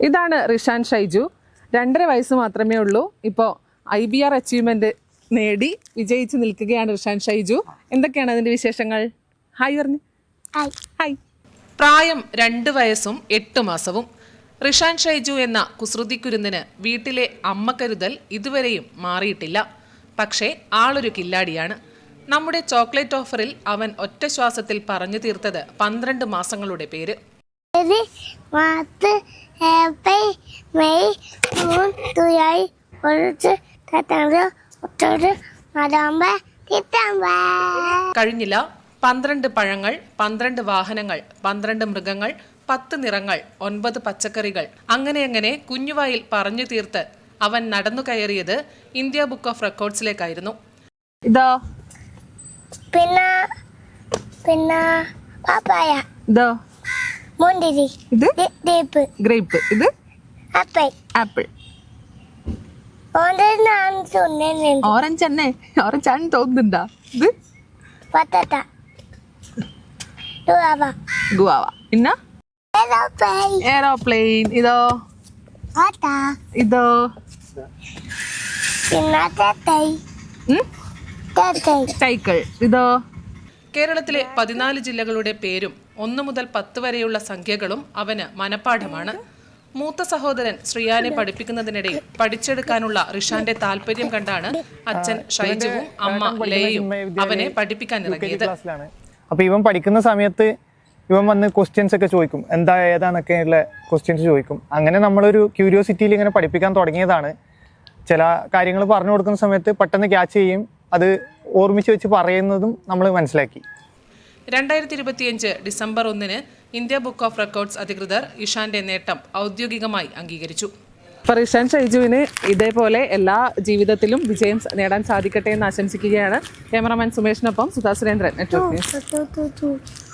ഇതാണ് റിഷാൻ ഷൈജു. 2.5 വയസ്സ് മാത്രമേ ഉള്ളൂ. ഇപ്പോൾ IBR അച്ചീവ്മെന്റ് നേടി വിജയിച്ച് നിൽക്കുകയാണ് റിഷാൻ ഷൈജു. എന്തൊക്കെയാണ് അതിന്റെ വിശേഷങ്ങൾ? ഹായ് പറഞ്ഞു. ഹായ്. പ്രായം 2 വയസ്സും 8 മാസവും. റിഷാൻ ഷൈജു എന്ന കുസൃതി കുരുന്നിന് വീട്ടിലെ അമ്മ കരുതൽ ഇതുവരെയും മാറിയിട്ടില്ല. പക്ഷേ ആളൊരു കില്ലാടിയാണ്. നമ്മുടെ ചോക്ലേറ്റ് ഓഫറിൽ അവൻ ഒറ്റ ശ്വാസത്തിൽ പറഞ്ഞു തീർത്തത് 12 മാസങ്ങളുടെ പേര്. കഴിഞ്ഞില്ല. 12 പഴങ്ങൾ, 12 വാഹനങ്ങൾ, 12 മൃഗങ്ങൾ, 10 നിറങ്ങൾ, 9 പച്ചക്കറികൾ, അങ്ങനെ കുഞ്ഞുവായിൽ പറഞ്ഞു തീർത്ത് അവൻ നടന്നു കയറിയത് ഇന്ത്യ ബുക്ക് ഓഫ് റെക്കോർഡ്സിലേക്കായിരുന്നു. ഇതോ പിന്നെ പപ്പായ, ഇതോ മുന്തിരി, ഇത് ഗ്രേപ്പ്, ഗ്രേപ്പ്, ഇത് ആപ്പിൾ, ആപ്പിൾ. ഓറഞ്ച് തന്നെ. ഓറഞ്ച് ആണ് തോന്നുന്നുണ്ടാ? ഇത് പൊട്ടാറ്റ, ഗുവാവ. പിന്നെ എയറോപ്ലെയിൻ. ഇതോ ഇതോ സൈക്കിൾ. ഇതോ കേരളത്തിലെ 14 ജില്ലകളുടെ പേരും 1 മുതൽ 10 വരെയുള്ള സംഖ്യകളും അവന് മനപ്പാഠമാണ്. മൂത്ത സഹോദരൻ ശ്രിയാനെ പഠിപ്പിക്കുന്നതിനിടയിൽ പഠിച്ചെടുക്കാനുള്ള റിഷാന്റെ താല്പര്യം കണ്ടാണ് അച്ഛൻ ഷൈജുവും അമ്മ ലയയും അവനെ പഠിപ്പിക്കാൻ ഇറങ്ങിയത്. അപ്പൊ ഇവൻ പഠിക്കുന്ന സമയത്ത് ഇവൻ വന്ന് ക്വസ്റ്റ്യൻസ് ഒക്കെ ചോദിക്കും, എന്താ ഏതാന്നൊക്കെയുള്ള ക്വസ്റ്റ്യൻസ് ചോദിക്കും. അങ്ങനെ നമ്മളൊരു ക്യൂരിയോസിറ്റിയിൽ ഇങ്ങനെ പഠിപ്പിക്കാൻ തുടങ്ങിയതാണ്. ചില കാര്യങ്ങൾ പറഞ്ഞു കൊടുക്കുന്ന സമയത്ത് പെട്ടെന്ന് ക്യാച്ച് ചെയ്യും, അത് ഓർമ്മിച്ച് വെച്ച് പറയുന്നതും നമ്മൾ മനസ്സിലാക്കി. 2025 December 1 India book of records അധികൃതർ ഇഷാന്റെ നേട്ടം ഔദ്യോഗികമായി അംഗീകരിച്ചു. റിഷാൻ ഷൈജുവിന് ഇതേപോലെ എല്ലാ ജീവിതത്തിലും വിജയം നേടാൻ സാധിക്കട്ടെ എന്ന് ആശംസിക്കുകയാണ്. ക്യാമറാമാൻ സുമേഷിനൊപ്പം സുധാ സുരേന്ദ്രൻ, നെറ്റ്വർക്ക് ന്യൂസ്.